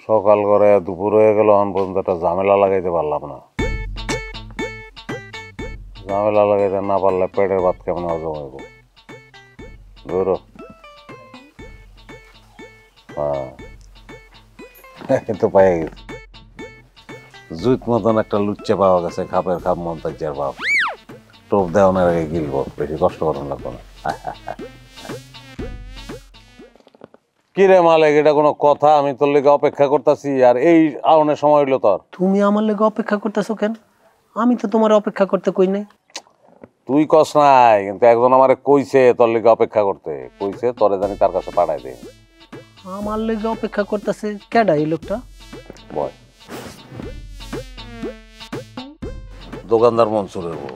সকাল করে দুপুর হয়ে গেল, এখন পর্যন্ত একটা ঝামেলা লাগাইতে পারলাম না। ঝামেলা লাগাইতে না পারলে পেটের ভাত কেমন হজম হইব? ধরো তো পাই গেছি, জুত মতন একটা লুচ্চে পাওয়া গেছে, খাপের খাপ মন্তাজ্জার বাপ। টোপ দেওয়ানোর আগে গিলব, বেশি কষ্ট করার লাগবে না। কি রে মালিক, এটা কোনো কথা? আমি তোর লেগে অপেক্ষা করতেছি, আর এই আউনের সময় হইলো তোর? তুমি আমার লেগে অপেক্ষা করতেছো কেন? আমি তো তোমার অপেক্ষা করতে কই নাই। তুই কস নাই, কিন্তু একজন আমারে কইছে তোর লেগে অপেক্ষা করতে, কইছে তোরে জানি তার কাছে পাঠাই দে। আমার লেগে অপেক্ষা করতেছে কেডা এই লোকটা? বয় দোকানদার মনসুরের বউ।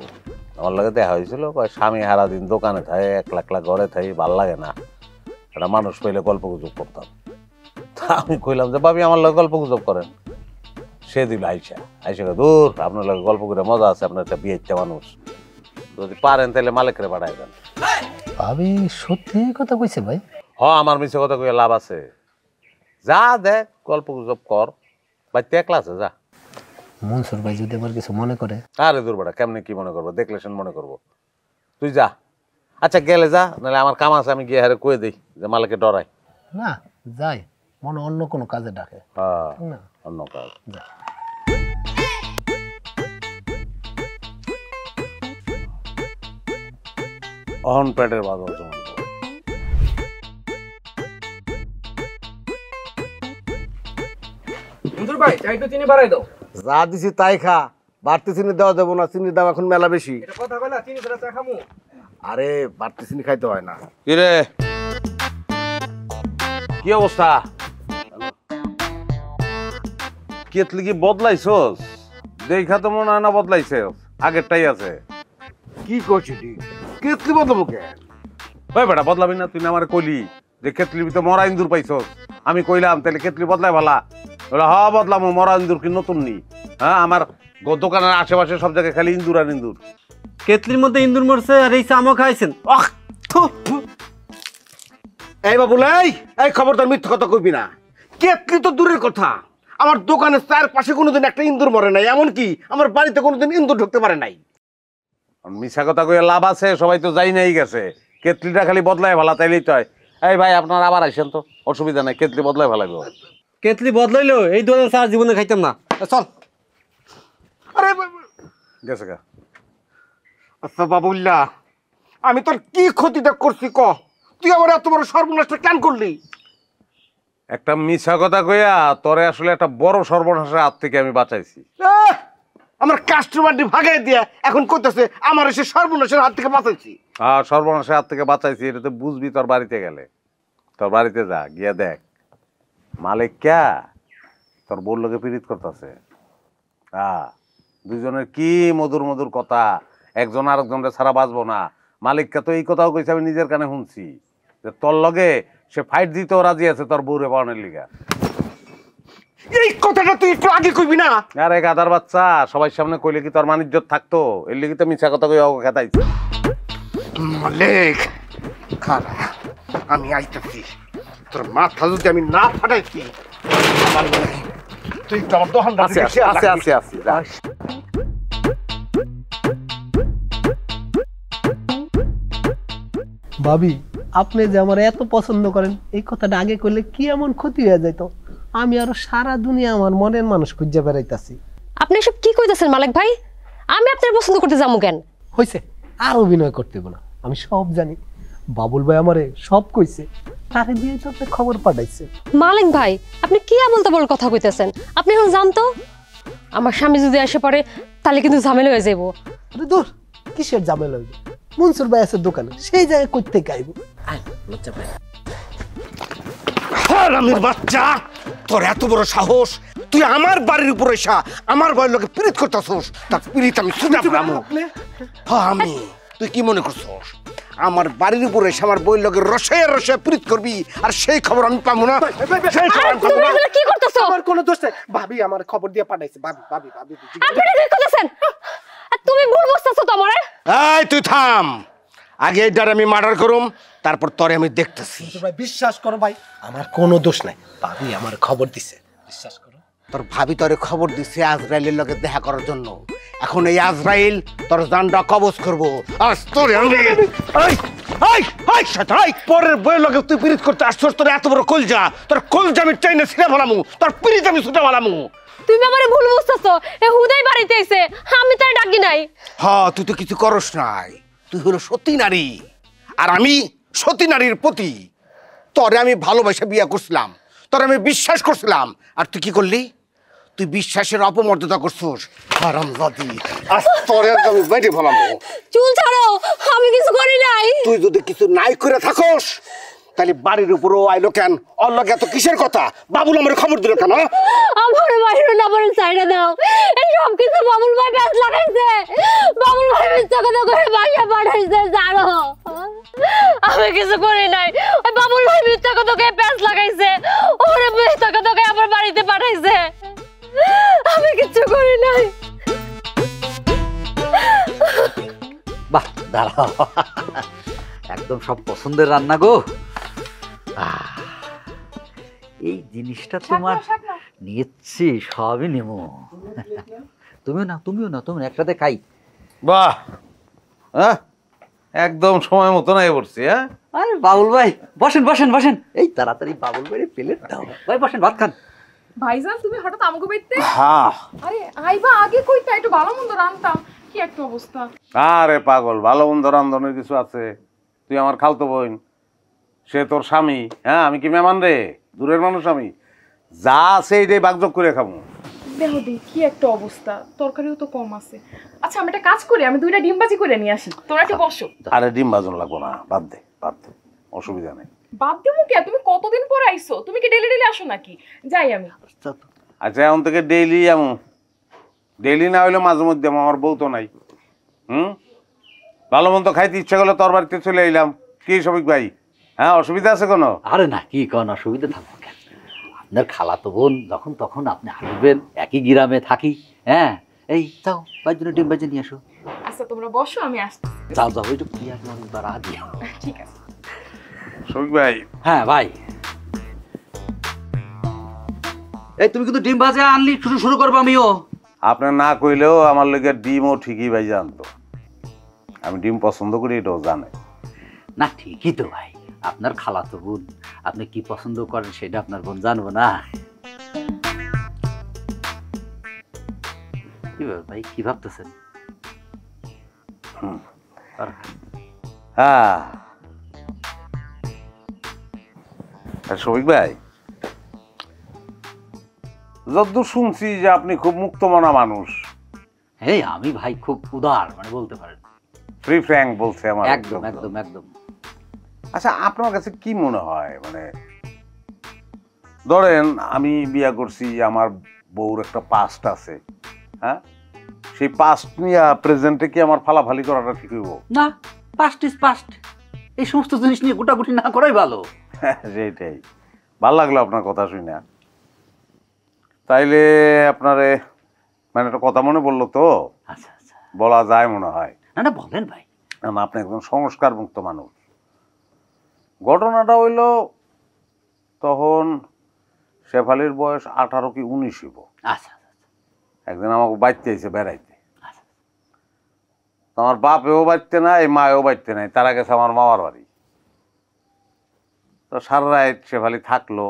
আমার লাগে দেখা হয়েছিল, কয় স্বামী হারা দিন দোকানে থাকে, একলা একলা ঘরে থাকি, ভাল লাগে না, একটা মানুষ পেলে গল্প গুজব করতাম। তা আমি কইলাম যে ভাবি আমার লগে গল্প গুজব করেন। সে দিল আইসা দূর, আপনার লগে গল্প করে মজা আছে, আপনার একটা বিয়েচ্ছা মানুষ, যদি পারেন তাহলে মালিকরে পাঠাই দেন। ভাবি সত্যি কথা কইছে ভাই? আমার মিছে কথা কইয়া লাভ আছে? যা দেখ গল্প গুজব কর, বাড়িতে একলা আছে, যা। মনসুর ভাই যদি আবার কিছু মনে করে? আরে দূর বেটা, কেমনে কি মনে করবো? দেখলে সে মনে করবো, তুই যা। আচ্ছা গেলে যা, নাহলে আমার কাম আছে, আমি গিয়ে হারে কয়ে দিই যে মালিককে ডরাই না। যাই, মনে অন্য কোনো কাজে ডাকে। হ্যাঁ, না অন্য কাজ। যা। অহন পেটের বাদ হজম। মঞ্জুর ভাই চাই তো চিনি বাড়াই দাও। যা দিছি তাই খা, বাড়তি চিনি দেওয়া দেবো না, চিনির দাম এখন মেলা বেশি। এটা কথা কইলা চিনি ছাড়া চা খামু? আরে বাড়তি চিনি খাইতে হয় না। কি রে, কি অবস্থা? কেতলি কি বদলাইছস? দেখা তো মনে হয় না বদলাইছে, আগেরটাই আছে। কি করছিস কেতলি বদলাবো কেন? ওই বেটা বদলাবি না? তুই না আমার কইলি যে কেতলির ভিতরে মরা ইন্দুর পাইছস। আমি কইলাম তাহলে কেতলি বদলাই ভালা, হ্যাঁ বদলাম, মরা ইন্দুর কি নতুন নি? হ্যাঁ, আমার দোকানের আশেপাশে সব জায়গায় খালি ইন্দুর আর ইন্দুর। কেতলির মধ্যে ইন্দুর মরছে আর এই চামও খাইছেন? এই বাবুল, এই খবরদার মিথ্যা কথা কইবি না। কেতলি তো দূরের কথা, আমার দোকানের চারপাশে কোনোদিন একটা ইন্দুর মরে নাই, এমনকি আমার বাড়িতে কোনোদিন ইন্দুর ঢুকতে পারে নাই। মিছা কথা কইয়া লাভ আছে? সবাই তো যাই নাই গেছে, কেতলিটা খালি বদলাই ভালা, তাইলেই তো হয়। এই ভাই আপনার আবার আইসেন তো, অসুবিধা নাই, কেতলি বদলাই ভালাইব। কেতলি বদলাইলো এই ধরনের চা জীবনে খাইতাম না। চল। আরে গেছে গা। আচ্ছা বাবুল্লাহ, আমি তোর কি ক্ষতিটা করছি ক? তুই আমার এত বড় সর্বনাশটা কেন করলি? একটা মিছা কথা কইয়া তোরে আসলে একটা বড় সর্বনাশের হাত থেকে আমি বাঁচাইছি। আমার কাস্টমারটি ভাগাই দিয়া এখন করতেছে আমার এসে সর্বনাশের হাত থেকে বাঁচাইছি। সর্বনাশের হাত থেকে বাঁচাইছি, এটা তো বুঝবি তোর বাড়িতে গেলে। তোর বাড়িতে যা, গিয়া দেখ মালিক ক্যা তোর বউর লোকে পীড়িত করতেছে। দুজনের কি মধুর মধুর কথা, একজন আরেকজনের ছাড়া বাঁচবো না। মালিককে তো এই কথাও কইছে, আমি নিজের কানে শুনছি যে তোর লগে সে ফাইট দিতেও রাজি আছে তোর বউরে পাওয়ানোর লিগা। এই কথাটা তুই একটু আগে কইবি না? আরে গাদার বাচ্চা, সবার সামনে কইলে কি তোর মান ইজ্জত থাকতো? এর লিগে তো মিছা কথা কই খেতাইছে। মালিক খারা, আমি আইতাছি, তোর মাথা যদি আমি না ফাটাইছি তুই তো আমার দোকানদার আছে আছে আছে আছে যা। ভাবি আপনি যে আমার এত পছন্দ করেন, এই কথাটা আগে কইলে কি এমন ক্ষতি হয়ে যেত? আমি আরো সারা দুনিয়া আমার মনের মানুষ খুঁজে বেড়াইতাছি। আপনি এসব কি কইতাছেন মালিক ভাই? আমি আপনার পছন্দ করতে যাবো কেন? হইছে, আর অভিনয় করতে হবে না, আমি সব জানি। বাবুল ভাই আমারে সব কইছে, তারে দিয়ে তো আপনি খবর পাঠাইছে। মালিক ভাই আপনি কি বলতে বড় কথা কইতাছেন? আপনি এখন জানতো আমার স্বামী যদি এসে পড়ে তাহলে কিন্তু ঝামেলা হয়ে যাবো। আরে দূর, কিসের ঝামেলা হইবে? মনসুর ভাই আছে দোকানে, সেই জায়গায় করতে গাইব। আয় লজ্জা পাই। হারামির বাচ্চা, তোর এত বড় সাহস, তুই আমার বাড়ির উপর এসা আমার বাড়ির লোকে পীড়িত করতেছস। তার পীড়িত আমি শুনে পাবো। হ্যাঁ আমি, তুই কি মনে করছস আমার বাড়ির উপর এসে আমার বইয়ের লোকের রসে রসে পীড়িত করবি আর সেই খবর আমি পাবো না? সেই খবর আমি পাবো না। তুমি কি করতেছো? আমার কোনো দোষ নাই, ভাবি আমার খবর দিয়ে পাঠাইছে। ভাবি ভাবি ভাবি আপনি কি করতেছেন? আর তুমি ভুল বুঝতেছো তো আমারে। এই তুই থাম, আগে এইটার আমি মার্ডার করুম, তারপর তোরে আমি দেখতেছি। ভাই বিশ্বাস করো ভাই, আমার কোনো দোষ নাই, ভাবি আমার খবর দিছে। বিশ্বাস করো। তোর ভাবি তোরে খবর দিচ্ছে আজরাইলের লগে দেখা করার জন্য। এখন এই আজরাইল তোর জানটা কবজ করবো। আজ তোরে আমি পরের বইয়ের লগে তুই পিরিত করতে আসছস, তোর এত বড় কলজা, তোর কলজা আমি চাইনে ছিঁড়ে ফেলামু, তোর পিরিত আমি ছুটে ফেলামু। তুমি আমারে ভুল বুঝতেছো, এ হুদাই বাড়িতে এসে, আমি তার ডাকি নাই। হ্যাঁ, তুই তো কিছু করস নাই, তুই হলো সতী নারী, আর আমি সতী নারীর পতি। তোরে আমি ভালোবাসা বিয়ে করছিলাম, তোরে আমি বিশ্বাস করছিলাম, আর তুই কি করলি? তুই বিশ্বাসের অপমর্যাদা করছিস। হারামজাদি, আজ তোরে আমি বাইরে ফেলামু। চুল ছাড়ো, আমি কিছু করি নাই। তুই যদি কিছু নাই করে থাকস তাহলে বাড়ির উপরও আইলো কেন? ওর লগে এত কিসের কথা? বাবুল আমার খবর দিল কেন? আমার বাইরে না বলে সাইডে দাও। এই সব কিছু বাবুল ভাই প্যাঁচ লাগাইছে। বাবুল ভাই মিথ্যা কথা করে বাসা পাঠাইছে, জানো? আমি কিছু করি নাই। ওই বাবুল ভাই মিথ্যা কথা করে প্যাঁচ লাগাইছে, ওরে মিথ্যা কথা করে আমার বাড়িতে পাঠাইছে। আমি কিছু করি নাই। বাহ, দাঁড়াও, একদম সব পছন্দের রান্না গো। এই জিনিসটা তোমার নিয়েছি, সবই নেবো। তুমিও না একসাথে খাই। বাহ, হ্যাঁ একদম সময় মতো নাই পড়ছি। হ্যাঁ আরে বাবুল ভাই, বসেন বসেন বসেন, এই তাড়াতাড়ি বাবুল ভাই প্লেট দাও। ভাই বসেন, ভাত খান। ভাইজান তুমি হঠাৎ আমাকে বাইতে? হ্যাঁ, আরে আইবা আগে কইতা, একটু ভালো মন্দ রান্তাম। কি একটা অবস্থা! আরে পাগল, ভালো মন্দ রান্ধনের কিছু আছে? তুই আমার খালতো বোন, সে তোর স্বামী। হ্যাঁ, আমি কি মেহমান রে? দূরের মানুষ আমি। যা আছে এইটাই বাগযোগ করে খাবো। দেহ দি কি একটা অবস্থা, তরকারিও তো কম আছে। আচ্ছা আমি একটা কাজ করি, আমি 2টা ডিম ভাজি করে নিয়ে আসি, তোরা একটু বসো। আরে ডিম ভাজন লাগবো না, বাদ দে, অসুবিধা নেই। বাদ দিমু কে? তুমি কতদিন পর আইছো? তুমি কি ডেলি ডেলি আসো নাকি? যাই আমি। আচ্ছা, এখন থেকে ডেইলি এমন, ডেইলি না হইলে মাঝে মধ্যে আমার বউ তো নাই। ভালো মন্দ খাইতে ইচ্ছা করলে তোর বাড়িতে চলে এলাম। কি শফিক ভাই, হ্যাঁ অসুবিধা আছে কোনো? আরে না, কি কোন অসুবিধা থাকবো কেন? আপনার খালাতো বোন যখন তখন আপনি আসবেন, একই গ্রামে থাকি। হ্যাঁ, এই যাও ভাইয়ের জন্য ডিম ভাজি নিয়ে আসো। আচ্ছা তোমরা বসো, আমি আসছি। যাও যাও, ওইটুকু পেঁয়াজ মরিচ বা রাখি। ঠিক আছে। শফিক ভাই, হ্যাঁ ভাই, এই তুমি কিন্তু ডিম ভাজা আনলি শুরু করবো আমিও। আপনার না কইলেও আমার লোকের ডিমও ঠিকই ভাই জানতো। আমি ডিম পছন্দ করি, এটাও জানে। না ঠিকই তো ভাই, আপনার খালাতো বোন, আপনি কি পছন্দ করেন সেটা আপনার বোন জানবো না? কি ভাই, কি ভাবতেছেন? হ্যাঁ শফিক ভাই, যদ্দূর শুনছি যে আপনি খুব মুক্তমনা মানুষ। হ্যাঁ, আমি ভাই খুব উদার, মানে বলতে পারেন ফ্রি ফ্র্যাঙ্ক বলছে আমার। একদম একদম একদম। আচ্ছা, আপনার কাছে কি মনে হয়, মানে ধরেন আমি বিয়ে করছি, আমার বউর একটা পাস্ট আছে, হ্যাঁ, সেই পাস্ট নিয়ে প্রেজেন্টে কি আমার ফালাফালি করাটা ঠিক হইব? না, পাস্ট ইজ পাস্ট, এই সমস্ত জিনিস নিয়ে গোটাগুটি না করাই ভালো। সেইটাই, ভাল লাগলো আপনার কথা শুনে। তাইলে আপনারে মানে একটা কথা মনে পড়লো তো, আচ্ছা আচ্ছা, বলা যায় মনে হয়। না না বলেন ভাই। কারণ আপনি একজন সংস্কার মুক্ত মানুষ। ঘটনাটা হইল, তখন শেফালির বয়স 18 কি 19 হইব। আচ্ছা আচ্ছা, একদিন আমাকে বাড়তে আইছে বেড়াইতে। আমার বাপেও বাড়তে নাই, মায়েও বাড়তে নাই, তারা গেছে আমার মামার বাড়ি। তো সারা রাত শেফালি থাকলো।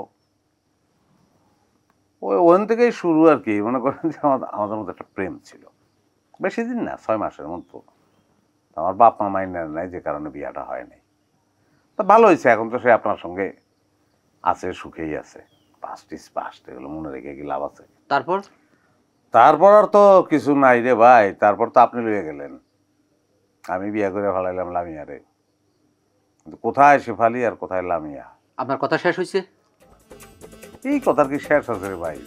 ওখান থেকেই শুরু আর কি, মনে করেন যে আমাদের মধ্যে একটা প্রেম ছিল। বেশি দিন না, 6 মাসের মতো। আমার বাপ মা মাইনে নাই, যে কারণে বিয়াটা হয় নাই। তো ভালো হয়েছে, এখন তো সে আপনার সঙ্গে আছে, সুখেই আছে। পাস্ট ইজ পাস্ট, এগুলো মনে রেখে কি লাভ আছে? তারপর আর তো কিছু নাই রে ভাই। তারপর তো আপনি লইয়া গেলেন, আমি বিয়া করে ফেলাইলাম লামিয়ারে। কিন্তু কোথায় শেফালি আর কোথায় লামিয়া? আপনার কথা শেষ হয়েছে? এই কথার কি শেষ আছে রে ভাই?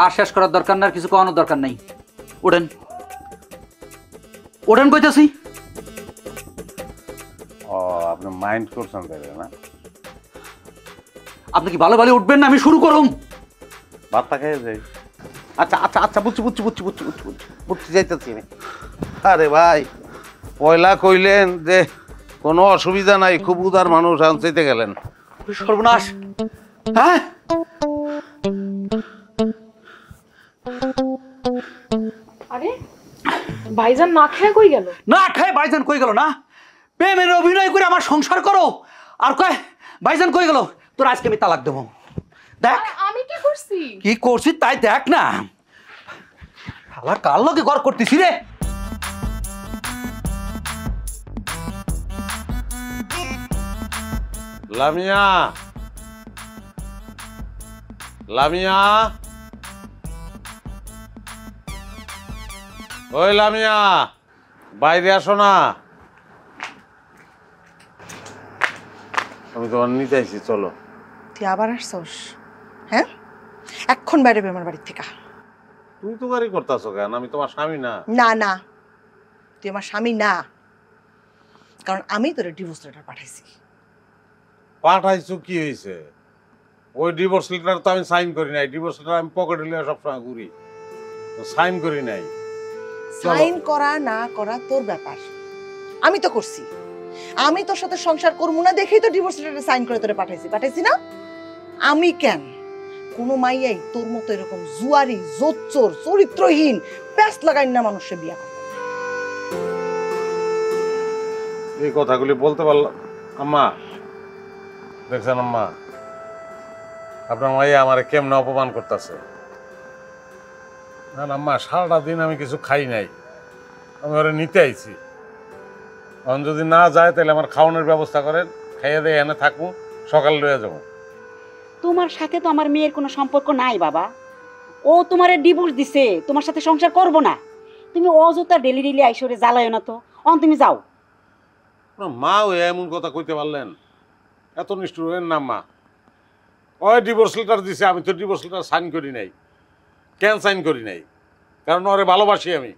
আর শেষ করার দরকার না, আর কিছু করানোর দরকার নেই। ওঠেন ওঠেন কইতাছি। ও, আপনি মাইন্ড করছেন তাইলে না? আপনি কি ভালো ভালো উঠবেন না? আমি শুরু করুম। ভাতটা খেয়ে যাই। আচ্ছা আচ্ছা আচ্ছা, বুঝছি যাইতেছি। আরে ভাই, পয়লা কইলেন যে কোনো অসুবিধা নাই, খুব উদার মানুষ, আনতে গেলেন। সর্বনাশ! হ্যাঁ, আরে ভাইজান না খেয়ে কই গেল? না খাই ভাইজান কই গেল না? প্রেমের অভিনয় করে আমার সংসার করো আর কয় ভাইজান কই গেল? তোর আজকে আমি তালাক দেবো। দেখ আমি কি করছি? কি করছি তাই দেখ না। শালা কার লগে ঘর করতেছি রে? লামিয়া, লামিয়া, ওই লামিয়া, বাইরে আসো না। আমি তোমার নিতে আইছি, চলো। তুই আবার আসছস? হ্যাঁ, এখন বাইরে আমার বাড়ির থেকে। তুমি তো গাড়ি করতেছো কেন? আমি তোমার স্বামী না। না না, তুই আমার স্বামী না, কারণ আমি তোর ডিভোর্স লেটার পাঠাইছি। পাঠাইছো কি হয়েছে? ওই ডিভোর্স লেটার তো আমি সাইন করি নাই। ডিভোর্স লেটার আমি পকেটে নিয়ে সবসময় ঘুরি, সাইন করি নাই। সাইন করা না করা তোর ব্যাপার, আমি তো করছি। আমি তোর সাথে সংসার করবো না দেখেই তো ডিভোর্স লেটার সাইন করে তোরে পাঠাইছি না? আমি কেন কোনো মাইয়াই তোর মতো এরকম জুয়ারি, জোচ্চোর, চরিত্রহীন, প্যাস লাগাই না মানুষের বিয়া করে? এই কথাগুলি বলতে পারলাম। আম্মা দেখছেন আম্মা, আপনার মাইয়া আমার কেমনে অপমান করতেছে। না না আম্মা, সারাটা দিন আমি কিছু খাই নাই, আমি ওরা নিতে আইছি। এখন যদি না যায় তাহলে আমার খাওয়ানোর ব্যবস্থা করেন, খাইয়ে দিয়ে এনে থাকবো, সকালে লয়ে যাবো। তোমার সাথে তো আমার মেয়ের কোনো সম্পর্ক নাই বাবা। ও তোমার ডিভোর্স দিছে, তোমার সাথে সংসার করব না। তুমি অযথা ডেলি ডেলি আইসরে জ্বালায় না তো। তুমি যাও। মা ওই এমন কথা কইতে পারলেন? এত নিষ্ঠুর হলেন না মা। ওই ডিভোর্স লেটার দিছে, আমি তো ডিভোর্স লেটার সাইন করি নাই। কেন সাইন করি নাই? কারণ ওরে ভালোবাসি, আমি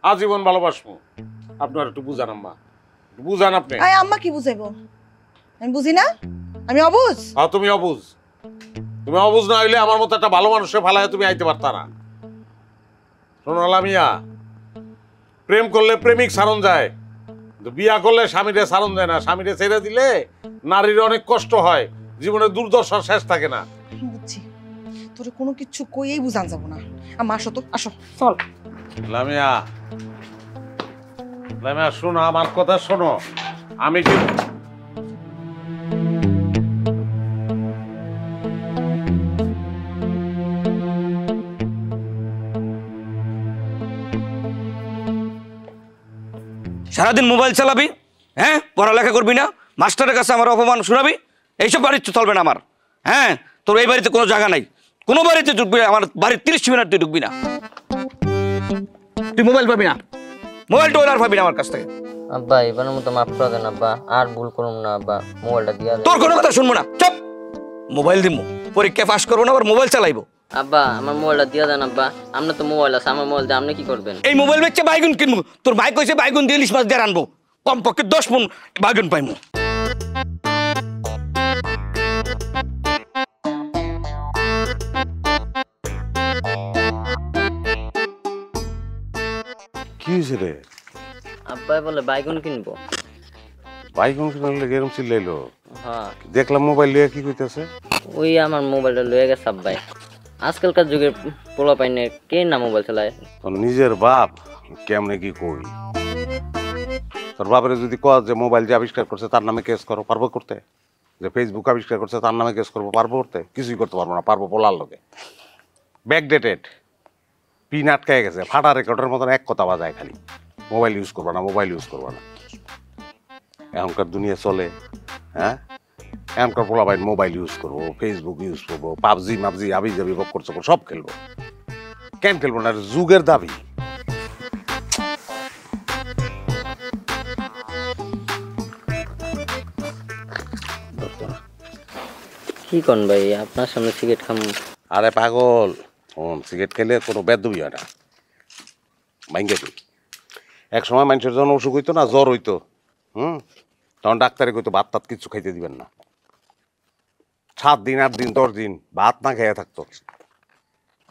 আজীবন ভালোবাসবো। আপনার একটু বুঝান আম্মা, বুঝান আপনি। আম্মা কি বুঝাইবো? আমি বুঝি না? আমি অবুঝ? হ্যাঁ তুমি অবুঝ। তুমি অবুঝ না হইলে আমার মতো একটা ভালো মানুষের ফালায় তুমি আইতে পারতা না। শোনো লামিয়া, প্রেম করলে প্রেমিক সারণ যায়, বিয়া করলে স্বামীরে সারণ যায় না। স্বামীরে ছেড়ে দিলে নারীর অনেক কষ্ট হয়, জীবনে দুর্দশার শেষ থাকে না। বুঝছি, তোর কোনো কিছু কইয়েই বুঝান যাব না। আম্মা আসো তো, আসো, চল। লামিয়া, লামিয়া শোনো আমার কথা শোনো। আমি কি সারাদিন মোবাইল চালাবি? হ্যাঁ, পড়ালেখা করবি না? মাস্টারের কাছে আমার অপমান শোনাবি? এইসব বাড়িতে চলবে না আমার। হ্যাঁ, তোর এই বাড়িতে কোনো জায়গা নাই। কোনো বাড়িতে ঢুকবি, আমার বাড়ির 30 মিনিট তুই ঢুকবি না। তুই মোবাইল পাবি না, মোবাইল টোল আর পাবি না আমার কাছ থেকে। আব্বা এবারের মতো মাফ করে দেন আব্বা, আর ভুল করুম না আব্বা, মোবাইলটা দিয়া দেন। তোর কোনো কথা শুনবো না, চুপ। মোবাইল দিমু, পরীক্ষা পাস করবো না, আবার মোবাইল চালাইবো। আব্বা আমার মোবাইলটা দিয়া দেন আব্বা, আপনার তো মোবাইল আছে, আমার মোবাইল দিয়ে আপনি কি করবেন? এই মোবাইল বেচে বাইগুন কিনবো। তোর ভাই কইছে বাইগুন দিয়ে ইলিশ মাছ দিয়ে আনবো, কমপক্ষে 10 মণ বাইগুন পাইমু। কি হয়েছে রে? আব্বা বলে বাইগুন কিনবো। বাইগুন কিনলে এরকম চিল্লাইলো? হ্যাঁ দেখলাম মোবাইল লিয়ে কি কইতেছে। ওই আমার মোবাইলটা লয়ে গেছে আব্বাই। আজকালকার যুগের পোলা পাইনে কে না মোবাইল চালায়? তোর নিজের বাপ কেমনে কি কই? তোর বাপরে যদি কয় যে মোবাইল যে আবিষ্কার করছে তার নামে কেস করো, পারবো করতে? যে ফেসবুক আবিষ্কার করছে তার নামে কেস করবো, পারবো করতে? কিছুই করতে পারবো না। পারবো পোলার লোকে ব্যাকডেটেড, পিন আটকায় গেছে, ফাটা রেকর্ডের মতন এক কথা বাজায় খালি, মোবাইল ইউজ করবা না, মোবাইল ইউজ করবা না। এখনকার দুনিয়া চলে, হ্যাঁ? এখনকার পোলা ভাই মোবাইল ইউজ করবো, ফেসবুক ইউজ করবো, পাবজি মাবজি আবি যাবি বক্কর চক্কর সব খেলবো। কেন খেলবো না? যুগের দাবি। কি কন ভাই, আপনার সামনে সিগারেট খাম? আরে পাগল, সিগারেট খেলে কোনো বেদবি হয় না, ভাঙ্গে তুই। এক সময় মানুষের যখন অসুখ হইতো না, জ্বর হইতো, তখন ডাক্তারে কইতো ভাত টাত কিছু খাইতে দিবেন না। 7 দিন 8 দিন 10 দিন ভাত না খেয়ে থাকতো।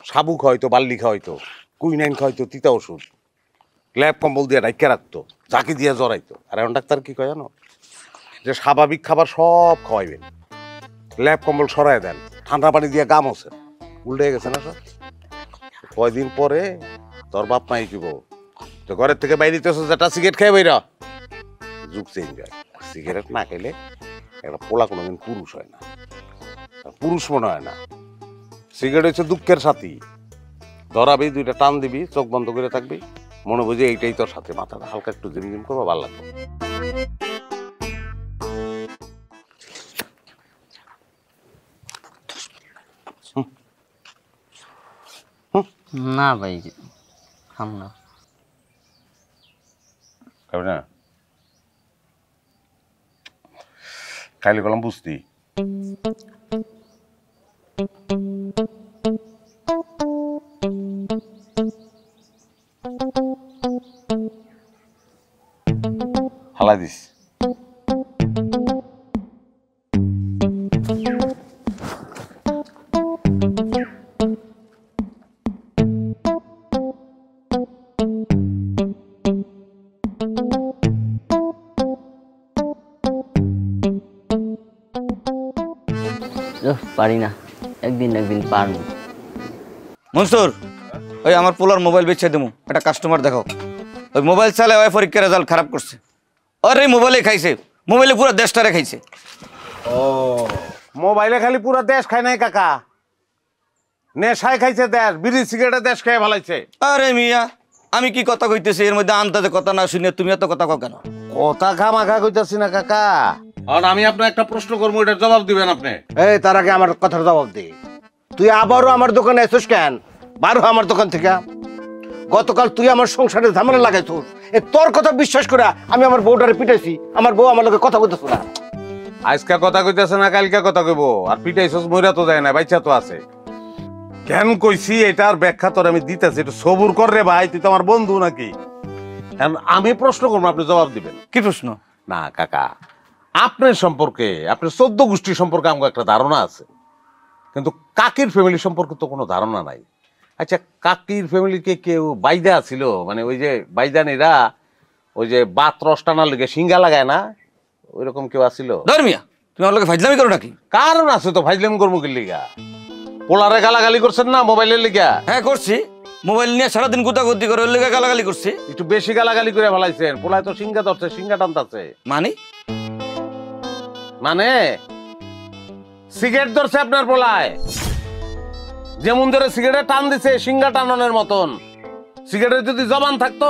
সাবু খাওয়াইতো, বাল্লি খাওয়াইতো, কুইনাইন খাওয়াইতো, তিতা ওষুধ, ল্যাব কম্বল দিয়ে ডাইকা রাখতো, জাকি দিয়ে জ্বরাইতো। আর এখন ডাক্তার কি কয় জানো? যে স্বাভাবিক খাবার সব খাওয়াইবেন, ল্যাব কম্বল সরাই দেন, ঠান্ডা পানি দিয়ে গাম হচ্ছে। উল্টে গেছে না সব? কয়দিন পরে তোর বাপ মাই কিব তো ঘরের থেকে বাইরে তো একটা সিগারেট খেয়ে বাইর যুগ চেঞ্জ হয় সিগারেট না খেলে একটা পোলা কোনোদিন পুরুষ হয় না পুরুষ মনে হয় না সিগারেট হচ্ছে দুঃখের সাথী ধরাবি দুইটা টান দিবি চোখ বন্ধ করে থাকবি মনে বুঝে এইটাই তোর সাথে মাথাটা হালকা একটু জিম করবো ভালো লাগবে না ভাই খাম না খাবি না খাইলে গেলাম বুঝতি হালা দিস পারি না একদিন পারবো মনসুর ওই আমার পোলার মোবাইল বেচে দেবো একটা কাস্টমার দেখাও ওই মোবাইল চালায় ওই পরীক্ষার রেজাল্ট খারাপ করছে আরে মোবাইলে খাইছে মোবাইলে পুরো দেশটারে খাইছে ও মোবাইলে খালি পুরো দেশ খায় নাই কাকা নেশায় খাইছে দেশ বিড়ি সিগারেটের দেশ খেয়ে ভালাইছে আরে মিয়া আমি কি কথা কইতেছি এর মধ্যে আন্দাজে কথা না শুনে তুমি এত কথা কও কেন কথা খামাখা কইতাছি না কাকা আর আমি আপনার একটা প্রশ্ন করবো এটার জবাব দিবেন আপনি এই তার আগে আমার কথার জবাব দে তুই আবারও আমার দোকানে এসেছিস কেন বারো আমার দোকান থেকে গতকাল তুই আমার সংসারে ঝামেলা লাগাইছিস তোর কথা বিশ্বাস করে আমি আমার বউটারে পিটাইছি আমার বউ আমার লগে কথা কইতেছ না আজকে কথা কইতেছে না কালকে কথা কইব আর পিটাইছস মইরা তো যায় না বাইচা তো আছে কেন কইছি এটার ব্যাখ্যা তোর আমি দিতেছি একটু সবুর কর রে ভাই তুই তো আমার বন্ধু নাকি আমি প্রশ্ন করবো আপনি জবাব দিবেন কি প্রশ্ন না কাকা আপনার সম্পর্কে আপনার 14 গোষ্ঠী সম্পর্কে আমার একটা ধারণা আছে কিন্তু কাকির ফ্যামিলি সম্পর্কে তো কোনো ধারণা নাই আচ্ছা কাকির ফ্যামিলিকে কেউ বাইদা ছিল মানে ওই যে বাইদানিরা ওই যে বাত রস টানার লেগে সিঙ্গা লাগায় না ওইরকম কেউ আসিল ধর্মিয়া তুমি আমার লোকে ফাইজলামি করো নাকি কারণ আছে তো ফাইজলামি করবো কি লিগা পোলারে গালাগালি করছেন না মোবাইলের লিগা হ্যাঁ করছি মোবাইল নিয়ে সারাদিন গুতাগুতি করে ওর লিগা গালাগালি করছি একটু বেশি গালাগালি করে ফেলাইছেন পোলায় তো সিঙ্গা ধরছে সিঙ্গা টানতাছে মানে সিগারেট ধরছে আপনার পোলায় যেমন ধরে সিগারেট টান দিছে সিঙ্গা টাননের মতন সিগারেটের যদি জবান থাকতো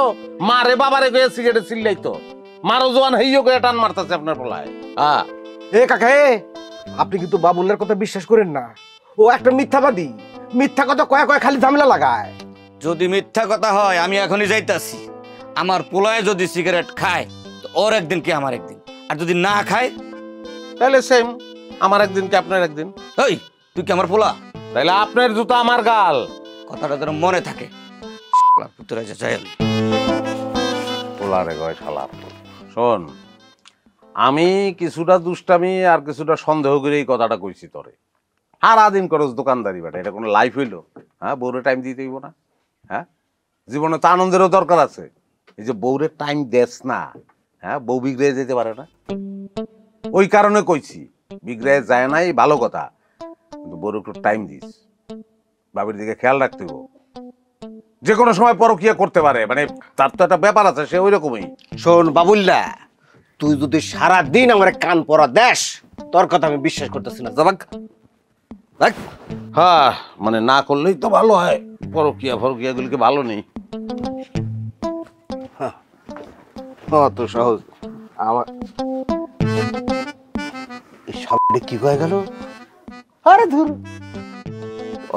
মারে বাবারে গিয়ে সিগারেট চিল্লাইতো মারো জোয়ান হইও করে টান মারতেছে আপনার পোলায় এ কাকা আপনি কিন্তু বাবুলের কথা বিশ্বাস করেন না ও একটা মিথ্যাবাদী মিথ্যা কথা কয়ে কয়ে খালি ঝামেলা লাগায় যদি মিথ্যা কথা হয় আমি এখনই যাইতাছি আমার পোলায় যদি সিগারেট খায় তো ওর একদিন কি আমার একদিন আর যদি না খায় তাহলে সেম আমার একদিন কি আপনার একদিন ওই তুই কি আমার পোলা তাহলে আপনার জুতা আমার গাল কথাটা যেন মনে থাকে পুত্র পোলারে গয় শালার শোন আমি কিছুটা দুষ্টামি আর কিছুটা সন্দেহ করে এই কথাটা কইছি তোরে সারাদিন করস দোকানদারি বেটা এটা কোনো লাইফ হইলো হ্যাঁ বউরে টাইম দিতে হইব না হ্যাঁ জীবনে তো আনন্দেরও দরকার আছে এই যে বউরে টাইম দেস না হ্যাঁ বউ বিগড়ে যেতে পারে না ওই কারণে কইছি বিগড়ে যায় নাই ভালো কথা কিন্তু বউর একটু টাইম দিস বাবির দিকে খেয়াল রাখতে হইব যে কোনো সময় পরকিয়া করতে পারে মানে তার তো একটা ব্যাপার আছে সে ওই রকমই শোন বাবুল্লা তুই যদি সারাদিন আমার কান পরা দেশ তোর কথা আমি বিশ্বাস করতেছি না জবাক হ্যাঁ মানে না করলেই তো ভালো হয় পরকিয়া ফরকিয়া গুলিকে ভালো নেই অত সহজ আমার সামনে কি হয়ে গেল আরে ধুর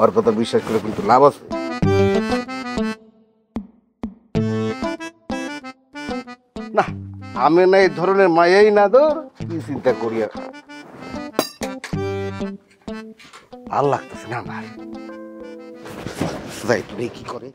ওর কথা বিশ্বাস করে কিন্তু লাভ আছে না আমি না এই ধরনের মায়াই না তোর কি চিন্তা করিয়া ভাল লাগতেছে না আমার যাই তুই কি করে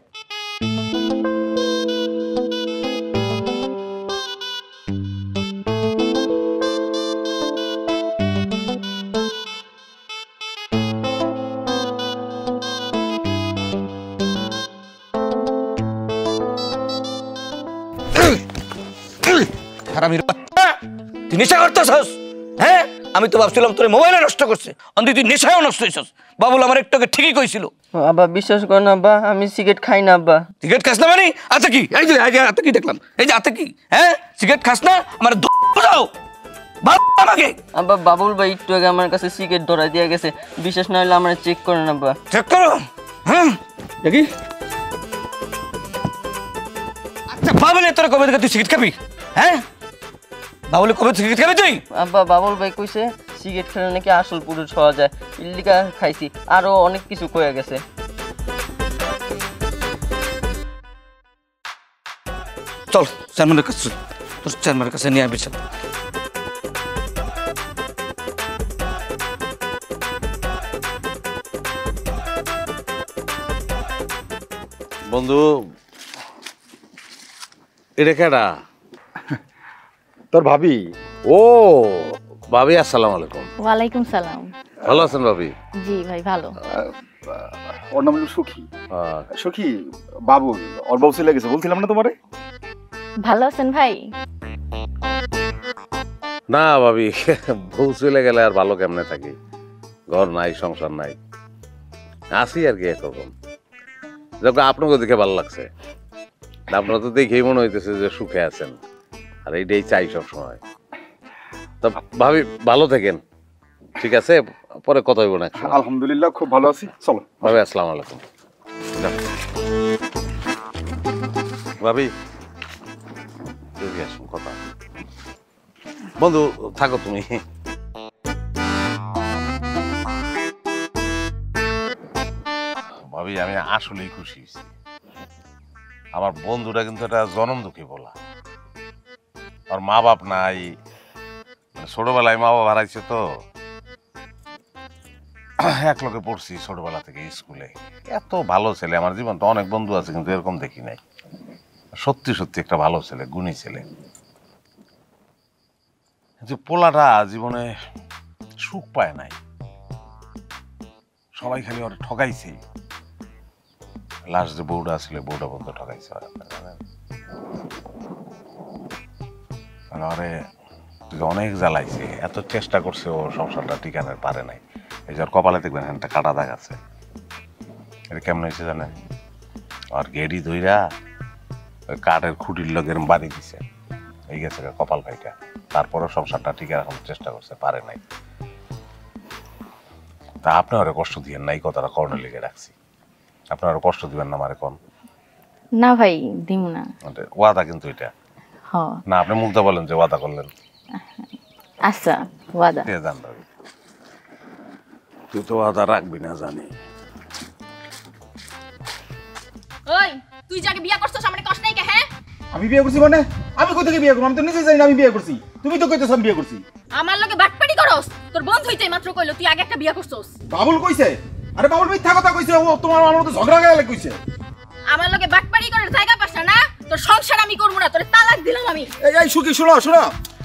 তুই নেশা করতেছস হ্যাঁ আমি তো ভাবছিলাম তোর মোবাইলে নষ্ট করছে অন্তি তুই নেশায়ও নষ্ট হয়েছস বাবুল আমার একটু ঠিকই কইছিল আব্বা বিশ্বাস কর না আব্বা, আমি সিগারেট খাই না আব্বা। সিগারেট খাস না মানে? আচ্ছা কি এই যে আতে কি দেখলাম, এই যে আতে কি, হ্যাঁ সিগারেট খাস না? আমার দাও আমাকে। আব্বা বাবুল ভাই একটু আগে আমার কাছে সিগারেট ধরাই দিয়ে গেছে, বিশ্বাস না হলে আমার চেক করেন আব্বা। চেক করো, হ্যাঁ দেখি। আচ্ছা বাবুলে তোরা কবে থেকে তুই সিগারেট খাবি? হ্যাঁ বাবুলে কবে সিগারেট খাবি তুই? আব্বা বাবুল ভাই কইছে সিগারেট খেলে নাকি আসল পুরুষ হওয়া যায়, ইল্লিকা খাইছি, আরো অনেক কিছু কয়ে গেছে। চল চেয়ারম্যানের কাছে, তোর চেয়ারম্যানের কাছে নিয়ে আসবি। বন্ধু এটা কেডা? তোর ভাবি। ও ভাবি, আসসালামু আলাইকুম। ওয়ালাইকুম সালাম। ভালো আছেন ভাবি? জি ভাই ভালো। ওর নাম হলো সখী। সখী বাবুল, ওর বউ চলে গেছে বলছিলাম না তোমারে? ভালো আছেন ভাই? না ভাবি, বউ চলে গেলে আর ভালো কেমনে থাকি, ঘর নাই সংসার নাই, আসি আর কি একরকম। যখন আপনাকে দেখে ভালো লাগছে, আপনারা তো দেখেই মনে হইতেছে যে সুখে আছেন, আর এইটাই চাই সবসময়। তো ভাবি ভালো থাকেন, ঠিক আছে, পরে কথা হইব না। আলহামদুলিল্লাহ খুব ভালো আছি, চলো ভাবি। আসসালামু আলাইকুম। ভাবি দেখি আসুন কথা। বন্ধু থাকো তুমি। ভাবি আমি আসলেই খুশি হয়েছি। আমার বন্ধুটা কিন্তু একটা জনম দুঃখী বলা, আর মা বাপ নাই, ছোটবেলায় মা বাবা হারাইছে, তো এক লোকে পড়ছি ছোটবেলা থেকে স্কুলে। এত ভালো ছেলে, আমার জীবন তো অনেক বন্ধু আছে কিন্তু এরকম দেখি নাই। সত্যি সত্যি একটা ভালো ছেলে, গুণী ছেলে। যে পোলাটা জীবনে সুখ পায় নাই, সবাই খালি ওর ঠকাইছে। লাস্ট যে বউটা ছিল, বউটা বলতে ঠকাইছে আরে, অনেক জ্বালাইছে, এত চেষ্টা করছে, ও সংসারটা টিকানোর পারে নাই। এই যে কপালে দেখবেন একটা কাটা দাগ আছে, এটা কেমন হয়েছে জানেন? আর গেড়ি ধইরা ওই কাঠের খুঁটির লগের বাড়ি দিছে, এই গেছে কপাল ভাইটা। তারপরেও সংসারটা টিকে রাখার চেষ্টা করছে, পারে নাই। তা আপনি আরো কষ্ট দিয়েন না, এই কথাটা কর্ণে লিখে রাখছি। আপনার আরো কষ্ট দিবেন না মারে কোন? না ভাই দিম না। ওয়াদা কিন্তু এটা হ্যাঁ না, আপনি মুগ্ধা বলেন যে ওয়াদা করলেন। আচ্ছা ওয়াদা। জান ভাবি, তুই তো ওয়াদা রাখবি না জানি। ওই তুই যাকে বিয়ে করছস আমারে কষ্ট নাই কে? হ্যাঁ আমি বিয়ে করছি মানে? আমি কোথা থেকে বিয়ে করব? আমি তো নিজে জানি না আমি বিয়ে করছি। তুমি তো কইতেছ আমি বিয়ে করছি। আমার লগে বাটপাটি করস? তোর বন্ধু হইতে মাত্র কইলো তুই আগে একটা বিয়ে করছস। বাবুল কইছে? আরে বাবুল মিথ্যা কথা কইছে, ও তোমার আমার মতো ঝগড়া গায়ে কইছে। আমার লগে বাটপাটি করার জায়গা পাস না? তোর সংসার আমি করব না, তোরে তালাক দিলাম আমি। এই সুখী শোনো শোনো,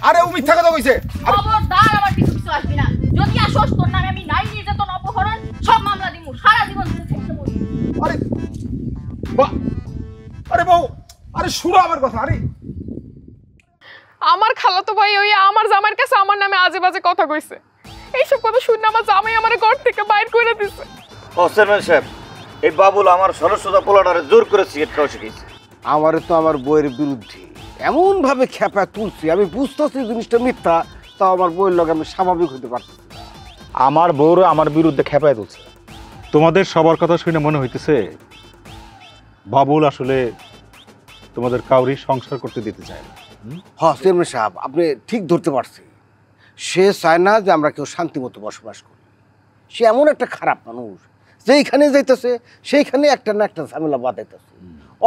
আরে ও মিথ্যা কথা কইছে। খবরদার আমার পিছু পিছু আসবি না। যদি আসস তোর নামে আমি নারী নির্যাতন, অপহরণ সব মামলা দিমু, সারা জীবন ধরে থাকতে বলি। আরে আরে বউ, আরে শুনো আমার কথা। আরে আমার খালাতো ভাই ওই আমার জামাইয়ের কাছে আমার নামে আজে বাজে কথা কইছে। এইসব কথা শুনে আমার জামাই আমার ঘর থেকে বাইর করে দিছে। ও চেয়ারম্যান সাহেব, এই বাবুল আমার সরস্বতা পোলাটারে জোর করে সিগারেট খাওয়া শিখিয়েছে। আমারে তো আমার বইয়ের বিরুদ্ধে এমন ভাবে খেপা তুলছি, আমি বুঝতেছি জিনিসটা মিথ্যা, তাও আমার বইয়ের লগে আমি স্বাভাবিক হতে পারছি। আমার বউরও আমার বিরুদ্ধে খেপায় তুলছে। তোমাদের সবার কথা শুনে মনে হইতেছে বাবুল আসলে তোমাদের কাউরি সংসার করতে দিতে চায় না। হ্যাঁ চেয়ারম্যান সাহেব, আপনি ঠিক ধরতে পারছেন। সে চায় না যে আমরা কেউ শান্তিমতো বসবাস করি। সে এমন একটা খারাপ মানুষ, যেইখানে যাইতেছে সেইখানে একটা না একটা ঝামেলা বাঁধাইতেছে।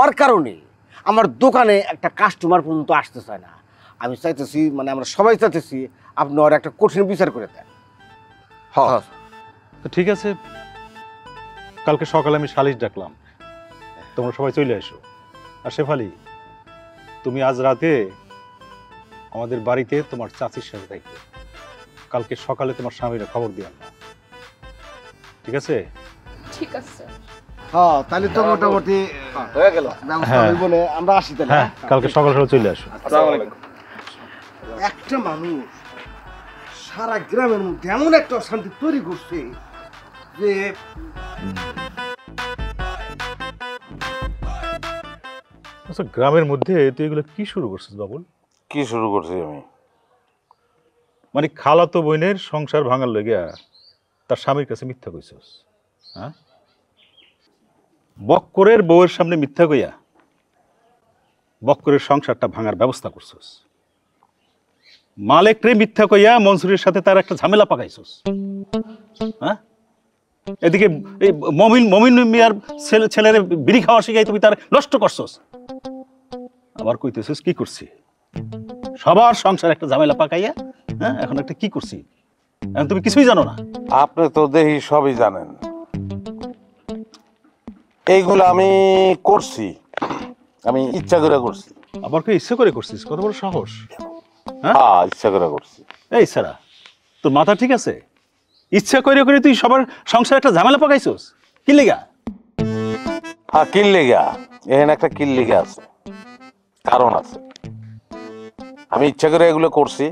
ওর কারণে আমার দোকানে একটা কাস্টমার পর্যন্ত আসতে চায় না। আমি চাইতেছি, মানে আমরা সবাই চাইতেছি আপনি ওর একটা কঠিন বিচার করে দেন। হ্যাঁ তো ঠিক আছে, কালকে সকালে আমি সালিশ ডাকলাম, তোমরা সবাই চলে এসো। আর শেফালি, তুমি আজ রাতে আমাদের বাড়িতে তোমার চাচির সাথে থাকবে। কালকে সকালে তোমার স্বামীরা খবর দিয়ে আনবা, ঠিক আছে? ঠিক আছে। হ্যাঁ তাহলে তো মোটামুটি হয়ে গেল ব্যবস্থা বলে আমরা আসি তাহলে। হ্যাঁ কালকে সকাল সকাল চলে আসো। আসসালামু আলাইকুম। একটা মানুষ সারা গ্রামের মধ্যে এমন একটা অশান্তি তৈরি করছে যে আচ্ছা গ্রামের মধ্যে তুই এগুলো কি শুরু করছিস বাবুল? কি শুরু করছি আমি? মানে খালাতো বোনের সংসার ভাঙার লেগে তার স্বামীর কাছে মিথ্যা কইছস, হ্যাঁ? বক্করের বউয়ের সামনে মিথ্যা কইয়া বক্করের সংসারটা ভাঙার ব্যবস্থা করছস। মালেকরে মিথ্যা কইয়া মনসুরের সাথে তার একটা ঝামেলা পাকাইছস, হ্যাঁ? এদিকে মমিন মিয়ার ছেলের বিড়ি খাওয়া শিখাই তুমি তার নষ্ট করছস। আবার কইতেছস কি করছি? সবার সংসার একটা ঝামেলা পাকাইয়া, হ্যাঁ, এখন একটা কি করছি? এখন তুমি কিছুই জানো না। আপনি তো দেখি সবই জানেন। এইগুলো আমি করছি, আমি ইচ্ছা করে করছি। আবার কি ইচ্ছা করে করছিস? কত বড় সাহস! হ্যাঁ, ইচ্ছা করে করছি। এই সারা, তোর মাথা ঠিক আছে? ইচ্ছা করে করে তুই সবার সংসারে একটা ঝামেলা পাকাইছস, কি লেগা? হ্যাঁ, কিল লেগা। এখানে একটা কিল লেগা আছে, কারণ আছে। আমি ইচ্ছা করে এগুলো করছি,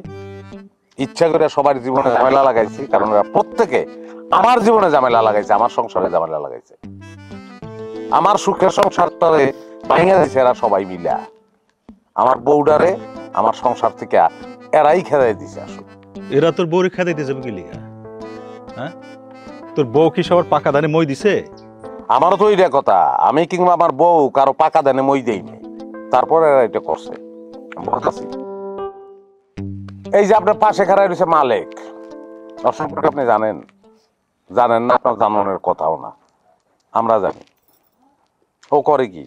ইচ্ছা করে সবার জীবনে ঝামেলা লাগাইছি, কারণ এরা প্রত্যেকে আমার জীবনে ঝামেলা লাগাইছে, আমার সংসারে ঝামেলা লাগাইছে, আমার সুখের সংসারটারে ভেঙে দিয়েছে এরা সবাই মিলা। আমার বউডারে আমার সংসার থেকে এরাই খেদাই দিছে। আসলে এরা তোর বউরে খেদাইতে যাবে কি লেগা? হ্যাঁ, তোর বউ কি সবার পাকা ধানে মই দিছে? আমারও তো এইটা কথা। আমি কিংবা আমার বউ কারো পাকা ধানে মই দেই নাই, তারপরে এরা এটা করছে। বলতেছি, এই যে আপনার পাশে খাড়াই রয়েছে মালিক, ওর সম্পর্কে আপনি জানেন? জানেন না? আপনার জানানোর কথাও না, আমরা জানি। ও করে কি?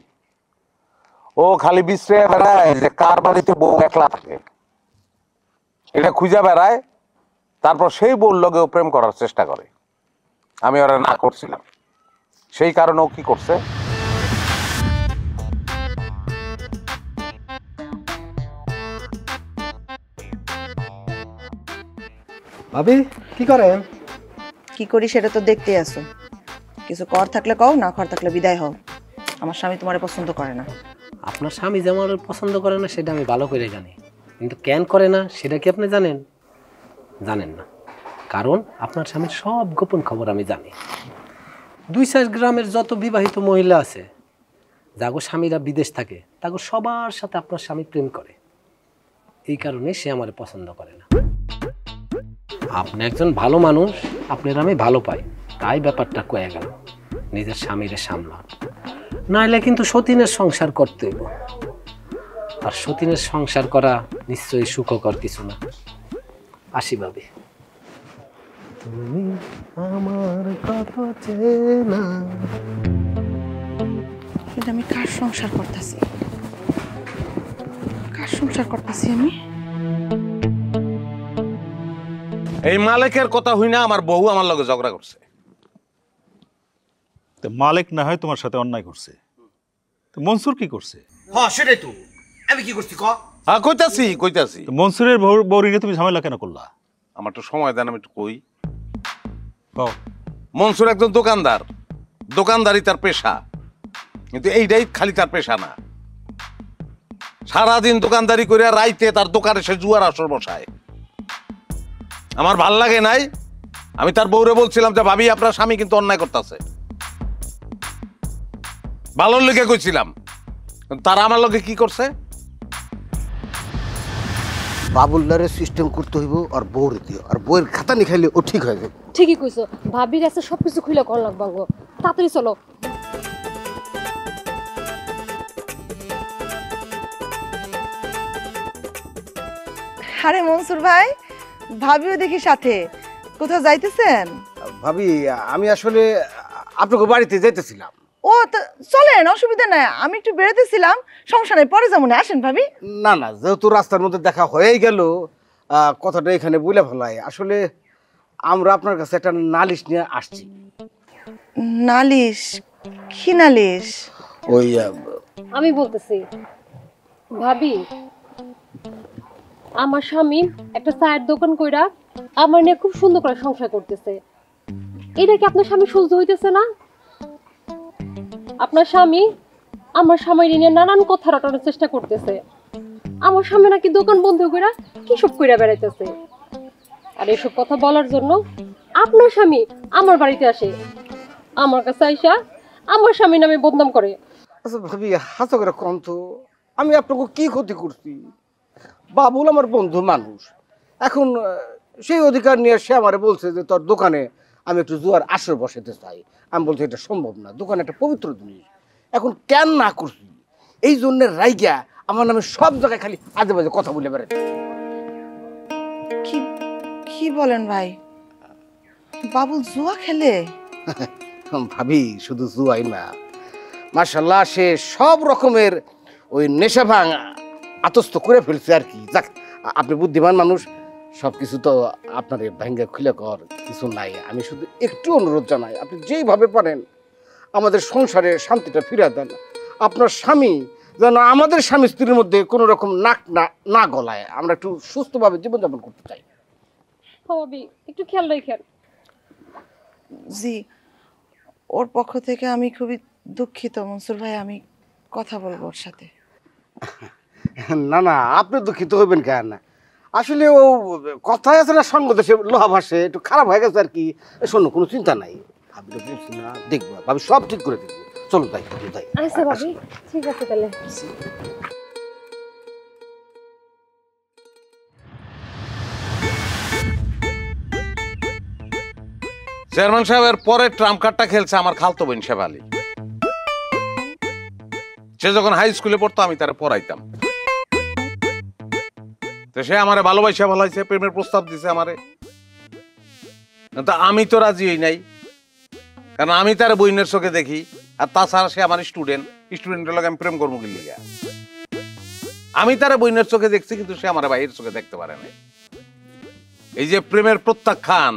ও খালি বিশ্রে বেড়ায় যে কার বাড়িতে বউ একলা থাকে, এটা খুঁজে বেড়ায়, তারপর সেই বউর লগে ও প্রেম করার চেষ্টা করে। আমি ওরা না করছিলাম, সেই কারণে ও কি করছে, ভাবি কি করেন? কি করি সেটা তো দেখতে আসো। কিছু কর থাকলে কও, না কর থাকলে বিদায় হও। আমার স্বামী তোমারে পছন্দ করে না। আপনার স্বামী যেমন পছন্দ করে না সেটা আমি ভালো করে জানি, কিন্তু কেন করে না সেটা কি আপনি জানেন? জানেন না, কারণ আপনার স্বামীর সব গোপন খবর আমি জানি। 2-4 গ্রামের যত বিবাহিত মহিলা আছে যাগো স্বামীরা বিদেশ থাকে, তাগো সবার সাথে আপনার স্বামী প্রেম করে। এই কারণে সে আমার পছন্দ করে না। আপনি একজন ভালো মানুষ, আপনার আমি ভালো পাই, তাই ব্যাপারটা কয়ে গেল। নিজের স্বামীরে সামলা, নাইলে কিন্তু সতীনের সংসার করতে হইব। আর সতীনের সংসার করা নিশ্চয়ই সুখকর কিছু না। আসি ভাবি। তুমি আমার কত চেনা। কিন্তু আমি কার সংসার করতেছি? কার সংসার করতেছি আমি? এই মালিকের কথা হই না আমার বউ আমার লগে ঝগড়া করছে। তো মালিক না হয় তোমার সাথে অন্যায় করছে, তো মনসুর কি করছে? হ্যাঁ সেটাই তো, আমি কি করছি ক? হ্যাঁ, কইতাছি। মনসুরের বউরি নিয়ে তুমি ঝামেলা কেন করলা? আমার তো সময় দেন, আমি একটু কই। মনসুর একজন দোকানদার, দোকানদারি তার পেশা, কিন্তু এইটাই খালি তার পেশা না। সারাদিন দোকানদারি করে রাইতে তার দোকানে সে জুয়ার আসর বসায়। আমার ভাল লাগে নাই, আমি তার বউরে বলছিলাম যে ভাবি আপনার স্বামী কিন্তু অন্যায় করতেছে, ভালোর লেগে কইছিলাম। তারা আমার লগে কি করছে? বাবুল্লারে সিস্টেম করতে হইব আর বউরে দিও, আর বউয়ের খাতা নিখাইলে ও ঠিক হয়ে যাবে। ঠিকই কইছো, ভাবির কাছে সবকিছু খুলে কর লাগবা গো। তাড়াতাড়ি চলো। আরে মনসুর ভাই, ভাবিও দেখি সাথে। কোথাও যাইতেছেন? ভাবি আমি আসলে আপনাকে বাড়িতে যাইতেছিলাম। ও চলেন, অসুবিধা নাই, আমি একটু বেরোতেছিলাম, সমস্যা নাই, পরে যেমন আসেন ভাবি। না না, যেহেতু রাস্তার মধ্যে দেখা হয়েই গেল, কথাটা এখানে বলে ফেলাই। আসলে আমরা আপনার কাছে একটা নালিশ নিয়ে আসছি। নালিশ? কি নালিশ? ওই আমি বলতেছি ভাবি, আমার স্বামী একটা চায়ের দোকান কইরা আমার নিয়ে খুব সুন্দর করে সংসার করতেছে। এটা কি আপনার স্বামী সহ্য হইতেছে না? আপনার স্বামী আমার স্বামী নিয়ে নানান কথা রটানোর চেষ্টা করতেছে। আমার স্বামী নাকি দোকান বন্ধ কইরা কি সব কইরা বেড়াইতেছে। আর এসব কথা বলার জন্য আপনার স্বামী আমার বাড়িতে আসে, আমার কাছে আইসা আমার স্বামী নামে বদনাম করে। আচ্ছা ভাবি, হাসো করে কম তো। আমি আপনাকে কি ক্ষতি করছি? বাবুল আমার বন্ধু মানুষ, এখন সেই অধিকার নিয়ে সে আমারে বলছে যে তোর দোকানে আমি একটু জুয়ার আসর বসাতে চাই। আমি বলছি এটা সম্ভব না, দোকানে একটা পবিত্র জিনিস, এখন কেন না করছি? এই জন্য রাইগা আমার নামে সব জায়গায় খালি আজে বাজে কথা বলে বেড়ে। কি কি বলেন ভাই? বাবুল জুয়া খেলে? ভাবি শুধু জুয়াই না, মাশাআল্লাহ সে সব রকমের ওই নেশা ভাঙ আতস্ত করে ফেলছে আর কি। যাক, আপনি বুদ্ধিমান মানুষ, সবকিছু তো আপনার ভেঙ্গে খুলে কর কিছু নাই। আমি শুধু একটু অনুরোধ জানাই, আপনি যেইভাবে পারেন আমাদের সংসারে শান্তিটা ফিরে দেন। আপনার স্বামী যেন আমাদের স্বামী স্ত্রীর মধ্যে কোনো রকম নাক না গলায়, আমরা একটু সুস্থভাবে জীবনযাপন করতে চাই। ভাবি একটু খেয়াল রাখেন। জি, ওর পক্ষ থেকে আমি খুবই দুঃখিত মনসুর ভাই, আমি কথা বলবো ওর সাথে। না না, আপনি দুঃখিত হইবেন কেন? আসলে ও কথায় আছে না, সঙ্গ দেশে লোহা ভাসে, একটু খারাপ হয়ে গেছে আর কি। শোনো, কোনো চিন্তা নাই, ভাবি তো বলছি না, দেখবো ভাবি সব ঠিক করে দেখবো। চলো যাই যাই। আচ্ছা ভাবি, ঠিক আছে তাহলে। চেয়ারম্যান সাহেবের পরে ট্রাম্প কার্ডটা খেলছে আমার খালতো বোন শেফালি। সে যখন হাই স্কুলে পড়তো আমি তারা পড়াইতাম, তো সে আমারে ভালোবাসা ভালাইছে, প্রেমের প্রস্তাব দিছে আমারে। আমি তো রাজি হই নাই, কারণ আমি তার বইনের চোখে দেখি, আর তাছাড়া সে আমার স্টুডেন্টের লোক আমি প্রেম করবো কি লিগা? আমি তার বইনের চোখে দেখছি, কিন্তু সে আমার বাইরের চোখে দেখতে পারে নাই। এই যে প্রেমের প্রত্যাখ্যান,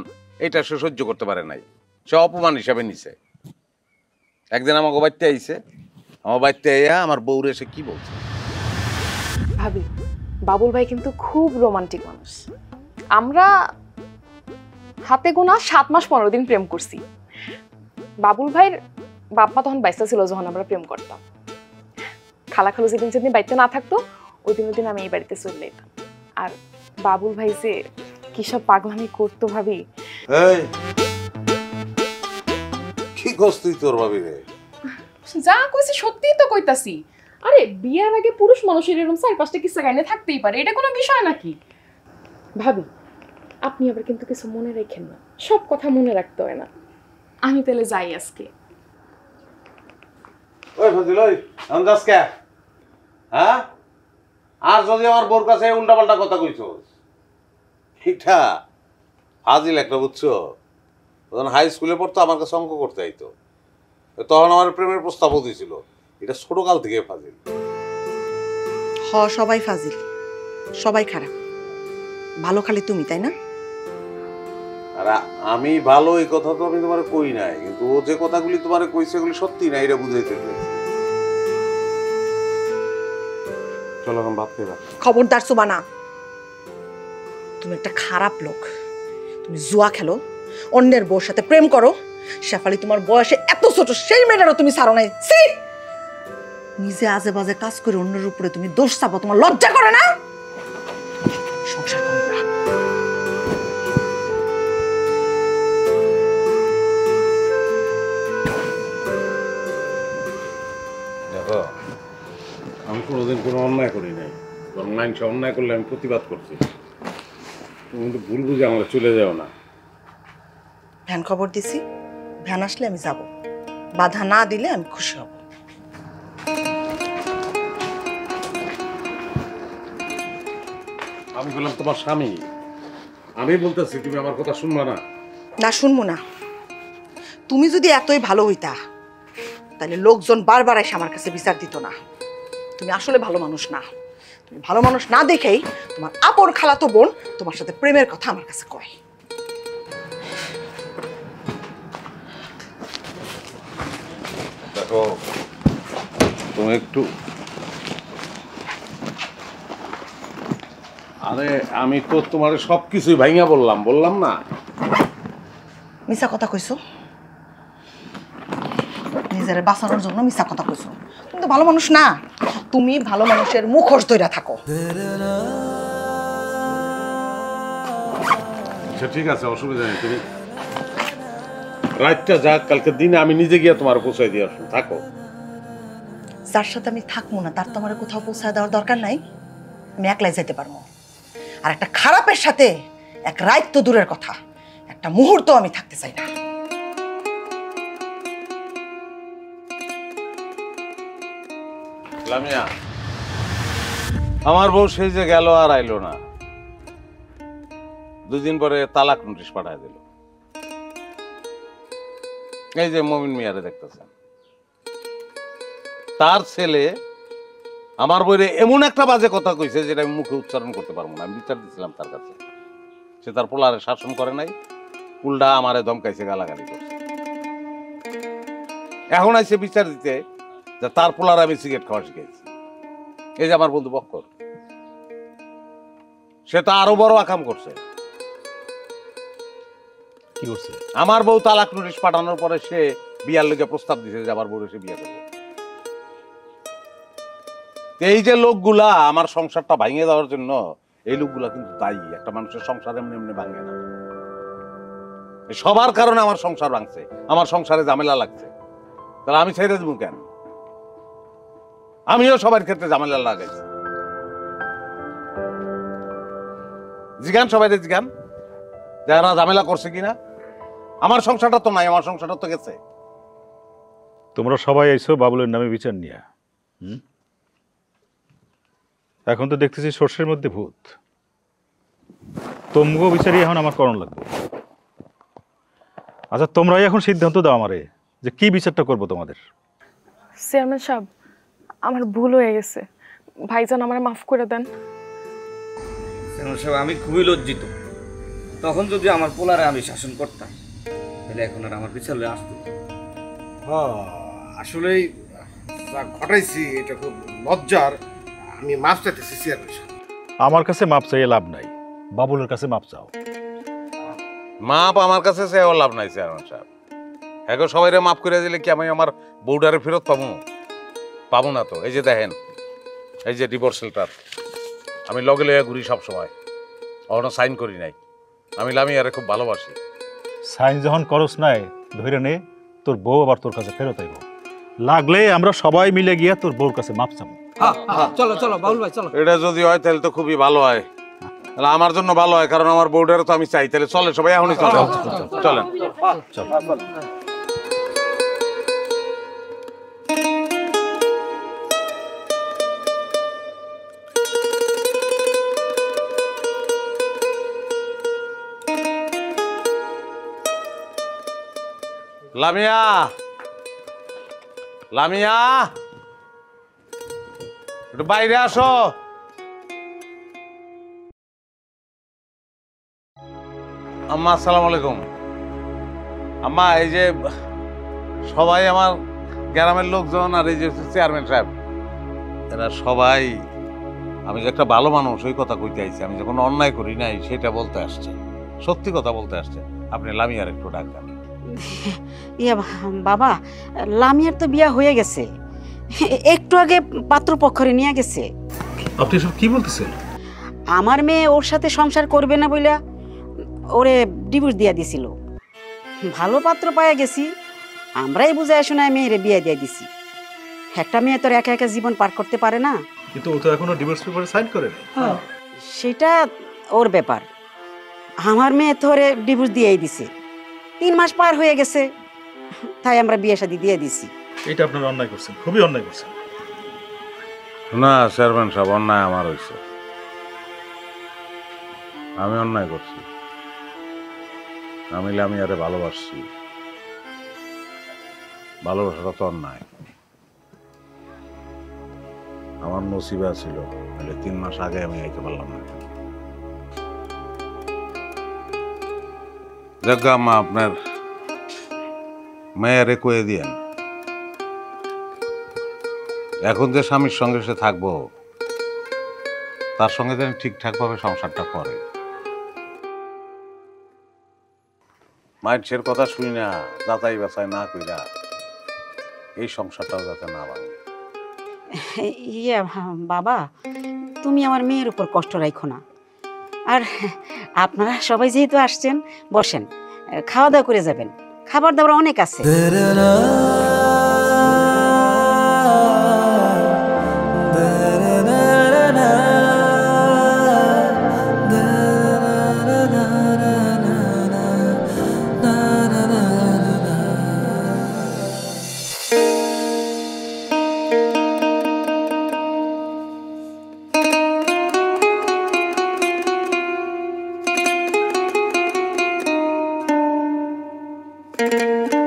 এটা সে সহ্য করতে পারে নাই, সে অপমান হিসাবে নিছে। একদিন আমাকে বাড়িতে আইছে, আমার বাড়িতে আইয়া আমার বউরে এসে কি বলছে, ভাবি বাবুল ভাই কিন্তু খুব রোমান্টিক মানুষ। আমরা হাতে গোনা 7 মাস 15 দিন প্রেম করছি। বাবুল ভাইয়ের বাপ্পা তখন বাইসা ছিল যখন আমরা প্রেম করতাম। খালা খালু যেদিন যেদিন বাড়িতে না থাকতো ওই দিন আমি এই বাড়িতে চলে যেতাম। আর বাবুল ভাই যে কি সব পাগলামি করতো ভাবি। এই কি কষ্টই তোর ভাবি রে? যা কইছি সত্যিই তো কইতাছি। আরে বিয়ের আগে পুরুষ মানুষের এরকম 4-5টা কিস্সা গাইনে থাকতেই পারে, এটা কোনো বিষয় নাকি? ভাবি আপনি আবার কিন্তু কিছু মনে রাখেন না, সব কথা মনে রাখতে হয় না। আমি তাহলে যাই আজকে। ওই ফজিল, ওই আন্দাজ কে? হ্যাঁ, আর যদি আমার বোর কাছে উল্টাপাল্টা কথা কইছস, ঠিকঠা ফাজিল একটা, বুঝছো? তখন হাই স্কুলে পড়তো, আমার কাছে অঙ্ক করতে আইতো, তখন আমার প্রেমের প্রস্তাবও দিয়েছিল। এটা ছোটকাল থেকে ফাজিল। সবাই ফাজিল, সবাই খারাপ, ভালো খালি তুমি, তাই না? আর আমি ভালো, এই কথা তো আমি তোমার কই নাই, কিন্তু ও যে কথাগুলি তোমার কইছে এগুলি সত্যি না, এটা বুঝাইতে চাইছি। চলো এখন ভাত খাইবা। খবরদার সুবানা, তুমি একটা খারাপ লোক। তুমি জুয়া খেলো, অন্যের বউর সাথে প্রেম করো। শেফালি তোমার বয়সে এত ছোট, সেই মেয়েটারও তুমি ছাড়ো নাই। নিজে আজে বাজে কাজ করে অন্যের উপরে তুমি দোষ চাপো, তোমার লজ্জা করে না? সংসার করো না। দেখো, আমি কোনোদিন কোনো অন্যায় করি নাই, মানুষ অন্যায় করলে আমি প্রতিবাদ করছি। তুমি কিন্তু ভুল বুঝে আমরা চলে যাও না। ভ্যান খবর দিছি, ভ্যান আসলে আমি যাব, বাধা না দিলে আমি খুশি হব। আমি বললাম তোমার স্বামী, আমি বলতেছি তুমি আমার কথা শুনবা না? না, শুনবো না। তুমি যদি এতই ভালো হইতা তাহলে লোকজন বারবার এসে আমার কাছে বিচার দিত না। তুমি আসলে ভালো মানুষ না। তুমি ভালো মানুষ না দেখেই তোমার আপন খালাতো বোন তোমার সাথে প্রেমের কথা আমার কাছে কয়। দেখো, তুমি একটু, আরে আমি তো তোমার সবকিছুই ভাইঙা বললাম না? মিছা কথা কইছো, নিজের বাঁচানোর জন্য মিছা কথা কইছো। তুমি তো ভালো মানুষ না, তুমি ভালো মানুষের মুখোশ ধইরা থাকো। আচ্ছা ঠিক আছে, অসুবিধা নেই। তুমি রাতটা যাক, কালকে দিনে আমি নিজে গিয়ে তোমার পৌঁছাই দিয়ে আসুন, থাকো। যার সাথে আমি থাকবো না তার তো আমার কোথাও পৌঁছায় দেওয়ার দরকার নাই, আমি একলাই যেতে পারবো। আর একটা খারাপের সাথে এক রাত তো দূরের কথা, একটা মুহূর্ত আমি থাকতে চাই না। লামিয়া, আমার বউ সেই যে গেল আর আইলো না, 2 দিন পরে তালাক নোটিশ পাঠায় দিল। এই যে মমিন মিয়ারে দেখতেছেন, তার ছেলে আমার বইরে এমন একটা বাজে কথা কইছে যেটা আমি মুখে উচ্চারণ করতে পারবো না। আমি বিচার দিছিলাম তার কাছে, সে তার পোলারে শাসন করে নাই, উল্টা আমারে ধমকাইছে, গালাগালি করছে। এখন আইসে বিচার দিতে যে তার পোলারে আমি সিগারেট খাওয়া শিখাইছি। এই যে আমার বন্ধু বক্কর, সে তো আরো বড় আকাম করছে। কি করছে? আমার বউ তালাক নোটিশ পাঠানোর পরে সে বিয়ার লোকে প্রস্তাব দিছে যে আমার বউ সে বিয়ে করবে। এই যে লোকগুলা আমার সংসারটা ভাঙিয়ে দেওয়ার জন্য, এই লোকগুলা কিন্তু দায়ী। একটা মানুষের সংসার এমনি এমনি ভাঙে না, সবার কারণে আমার সংসার ভাঙছে, আমার সংসারে ঝামেলা লাগছে। তাহলে আমি ছেড়ে দেবো কেন? আমিও সবার ক্ষেত্রে ঝামেলা লাগাইছি। জিগান সবাই জিগান যারা ঝামেলা করছে কিনা। আমার সংসারটা তো নাই, আমার সংসারটা তো গেছে। তোমরা সবাই আইছো বাবুলের নামে বিচার নিয়ে। এখন তো দেখতেছি সর্ষের মধ্যে ভূত। তোমগো বিচারই এখন আমার করণ লাগবে। আচ্ছা, তোমরাই এখন সিদ্ধান্ত দাও আমারে যে কি বিচারটা করবো তোমাদের। চেয়ারম্যান সাহেব, আমার ভুল হয়ে গেছে, ভাইজান আমার মাফ করে দেন। চেয়ারম্যান সাহেব, আমি খুবই লজ্জিত। তখন যদি আমার পোলারে আমি শাসন করতাম তাহলে এখন আর আমার পিছনে আসতো। আসলেই যা ঘটাইছি এটা খুব লজ্জার। আমি মাফ চাইতেছি চেয়ারম্যান সাহেব। আমার কাছে মাপ চাইয়ে লাভ নাই, বাবুলের কাছে মাপ চাও। মাপ আমার কাছে চেয়েও লাভ নাই চেয়ারম্যান সাহেব। এখন সবাই মাফ করে দিলে কি আমি আমার বউডারে ফেরত পাবো? পাবো না তো। এই যে দেখেন, এই যে ডিভোর্স লেটার আমি লগে লগে ঘুরি সব সময়, এখনো সাইন করি নাই। আমি লামিয়ারে খুব ভালোবাসি। সাইন যখন করস নাই, ধরে নে তোর বউ আবার তোর কাছে ফেরত আইব। লাগলে আমরা সবাই মিলে গিয়া তোর বউর কাছে মাপ চাবো। চলো চলো বাবুল ভাই চলো। এটা যদি হয় তাহলে তো খুবই ভালো হয়, তাহলে আমার জন্য ভালো হয়, কারণ আমার বউডারে তো আমি চাই। তাহলে চলে সবাই এখনই চলে চলেন। লামিয়া, লামিয়া, একটু বাইরে আসো। আম্মা আসসালামু আলাইকুম। আম্মা, এই যে সবাই আমার গ্রামের লোকজন আর এই যে চেয়ারম্যান সাহেব, এরা সবাই আমি যে একটা ভালো মানুষ ওই কথা কইতে আইছি। আমি যখন অন্যায় করি নাই সেটা বলতে আসছে, সত্যি কথা বলতে আসছে। আপনি লামিয়ার একটু ডাক দেন। ইয়া বাবা, লামিয়ার তো বিয়া হয়ে গেছে, একটু আগে পাত্রপক্ষরে নিয়ে গেছে। আপনি সব কি বলতেছেন? আমার মেয়ে ওর সাথে সংসার করবে না বইলা ওরে ডিভোর্স দিয়া দিছিল। ভালো পাত্র পাইয়া গেছি, আমরাই বুঝায় শোনায় মেয়েরে বিয়ে দিয়ে দিছি। একটা মেয়ে তোর একা একা জীবন পার করতে পারে না। কিন্তু ও তো এখনো ডিভোর্স পেপারে সাইন করে নাই। সেটা ওর ব্যাপার। আমার মেয়ে তো ওরে ডিভোর্স দিয়েই দিছে, 3 মাস পার হয়ে গেছে, তাই আমরা বিয়ে শাদী দিয়ে দিছি। এটা আপনারা অন্যায় করছেন, খুবই অন্যায় করছেন। না চেয়ারম্যান সাহেব, অন্যায় আমার হয়েছে, আমি অন্যায় করছি। আমি লামিয়ারে ভালোবাসছি, ভালোবাসাটা তো অন্যায়। আমার নসিবা ছিল, নাহলে 3 মাস আগে আমি আইতে পারলাম না। জাগা মা, আপনার মেয়েরে কয়ে দিয়েন এখন যে স্বামীর সঙ্গে সে থাকবো, তার সঙ্গে যেন ঠিকঠাকভাবে সংসারটা করে। মাইন্ডসের কথা শুই না, যাচাই বাছাই না কইরা এই সংসারটাও যাতে না ভাঙে। ইয়া বাবা, তুমি আমার মেয়ের উপর কষ্ট রাখো না। আর আপনারা সবাই যেহেতু আসছেন, বসেন, খাওয়া দাওয়া করে যাবেন, খাবার দাবার অনেক আছে। না